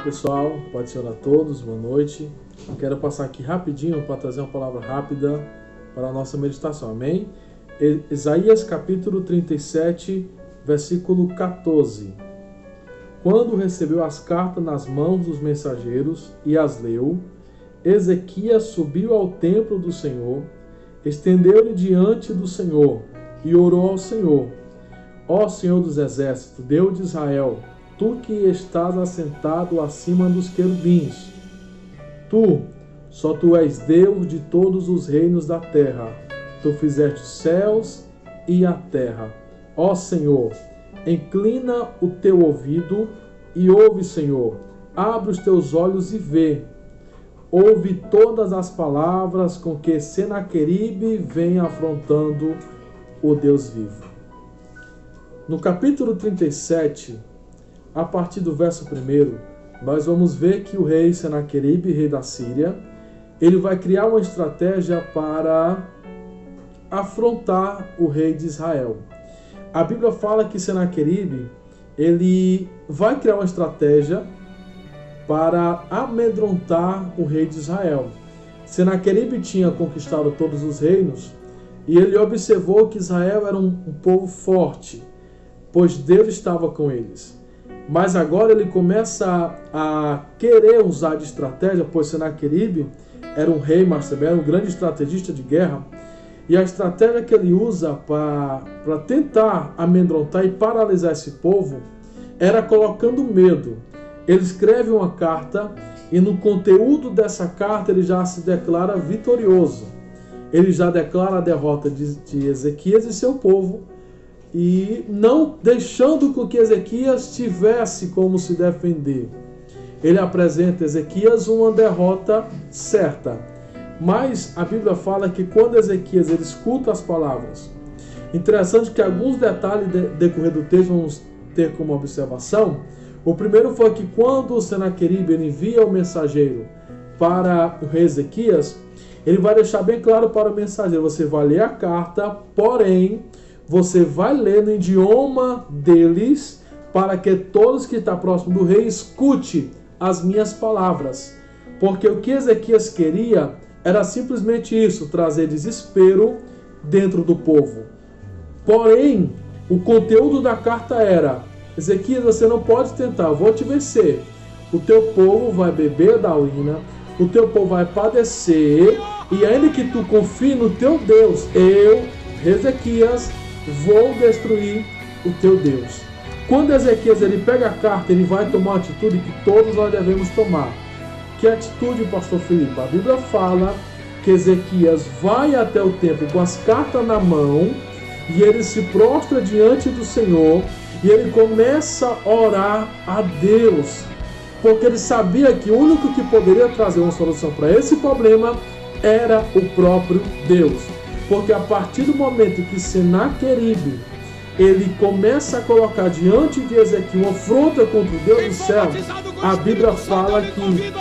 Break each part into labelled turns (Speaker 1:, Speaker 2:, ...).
Speaker 1: pessoal, pode ser a todos, boa noite. Eu quero passar aqui rapidinho para trazer uma palavra rápida para a nossa meditação, amém? Isaías capítulo 37, versículo 14. Quando recebeu as cartas nas mãos dos mensageiros e as leu, Ezequias subiu ao templo do Senhor, estendeu-lhe diante do Senhor e orou ao Senhor: Ó Senhor dos exércitos, Deus de Israel, tu que estás assentado acima dos querubins, só tu és Deus de todos os reinos da terra. Tu fizeste os céus e a terra. Ó Senhor, inclina o teu ouvido e ouve, Senhor. Abre os teus olhos e vê. Ouve todas as palavras com que Senaqueribe vem afrontando o Deus vivo. No capítulo 37, a partir do verso 1, nós vamos ver que o rei Senaqueribe, rei da Síria, ele vai criar uma estratégia para afrontar o rei de Israel. A Bíblia fala que Senaqueribe, ele vai criar uma estratégia para amedrontar o rei de Israel. Senaqueribe tinha conquistado todos os reinos e ele observou que Israel era um povo forte, pois Deus estava com eles. Mas agora ele começa a querer usar de estratégia, pois Senaqueribe era um rei, mas também era um grande estrategista de guerra. E a estratégia que ele usa para tentar amedrontar e paralisar esse povo era colocando medo. Ele escreve uma carta e no conteúdo dessa carta ele já se declara vitorioso. Ele já declara a derrota de Ezequias e seu povo, e não deixando com que Ezequias tivesse como se defender. Ele apresenta a Ezequias uma derrota certa. Mas a Bíblia fala que quando Ezequias ele escuta as palavras, interessante que alguns detalhes decorrer do texto vamos ter como observação. O primeiro foi que quando o Senaqueribe ele envia o mensageiro para o rei Ezequias, ele vai deixar bem claro para o mensageiro: você vai ler a carta, porém você vai ler no idioma deles, para que todos que estão próximos do rei escute as minhas palavras. Porque o que Ezequias queria era simplesmente isso, trazer desespero dentro do povo. Porém, o conteúdo da carta era: Ezequias, você não pode tentar, eu vou te vencer. O teu povo vai beber da urina, o teu povo vai padecer, e ainda que tu confie no teu Deus, eu, Ezequias, vou destruir o teu Deus. Quando Ezequias ele pega a carta, ele vai tomar uma atitude que todos nós devemos tomar. Que atitude, pastor Felipe? A Bíblia fala que Ezequias vai até o templo com as cartas na mão e ele se prostra diante do Senhor e ele começa a orar a Deus, porque ele sabia que o único que poderia trazer uma solução para esse problema era o próprio Deus. Porque a partir do momento que Senaqueribe ele começa a colocar diante de Ezequias uma afronta contra o Deus do céu, a Bíblia fala que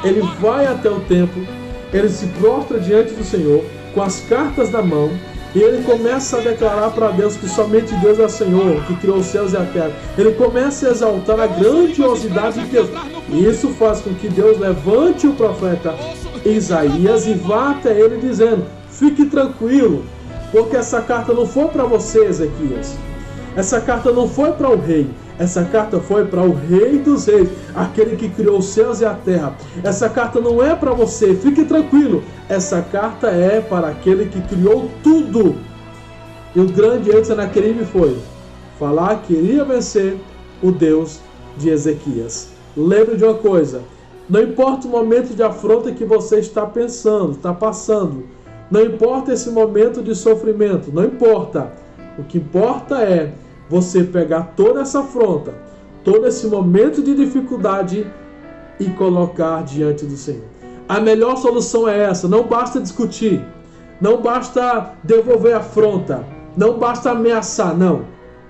Speaker 1: ele vai até o templo, ele se prostra diante do Senhor com as cartas na mão e ele começa a declarar para Deus que somente Deus é o Senhor, que criou os céus e a terra. Ele começa a exaltar a grandiosidade de Deus. E isso faz com que Deus levante o profeta Isaías e vá até ele dizendo: fique tranquilo, porque essa carta não foi para você, Ezequias. Essa carta não foi para o rei. Essa carta foi para o Rei dos Reis, aquele que criou os céus e a terra. Essa carta não é para você, fique tranquilo. Essa carta é para aquele que criou tudo. E o grande erro de Senaqueribe foi falar que iria vencer o Deus de Ezequias. Lembre de uma coisa: não importa o momento de afronta que você está pensando, está passando, não importa esse momento de sofrimento, não importa. O que importa é você pegar toda essa afronta, todo esse momento de dificuldade e colocar diante do Senhor. A melhor solução é essa. Não basta discutir, não basta devolver a afronta, não basta ameaçar, não.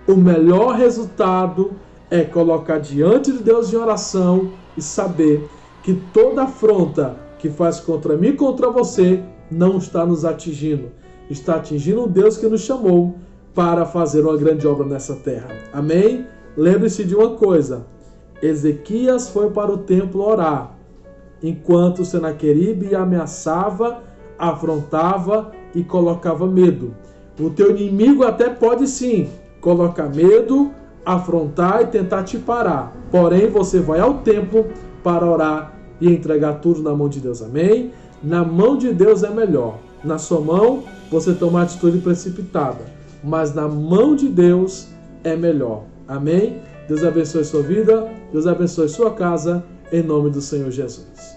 Speaker 1: O melhor resultado é colocar diante de Deus em oração e saber que toda afronta que faz contra mim e contra você não está nos atingindo. Está atingindo um Deus que nos chamou para fazer uma grande obra nessa terra. Amém? Lembre-se de uma coisa: Ezequias foi para o templo orar, enquanto Senaqueribe ameaçava, afrontava e colocava medo. O teu inimigo até pode sim colocar medo, afrontar e tentar te parar. Porém, você vai ao templo para orar e entregar tudo na mão de Deus. Amém? Na mão de Deus é melhor. Na sua mão, você toma atitude precipitada. Mas na mão de Deus é melhor. Amém? Deus abençoe sua vida. Deus abençoe sua casa. Em nome do Senhor Jesus.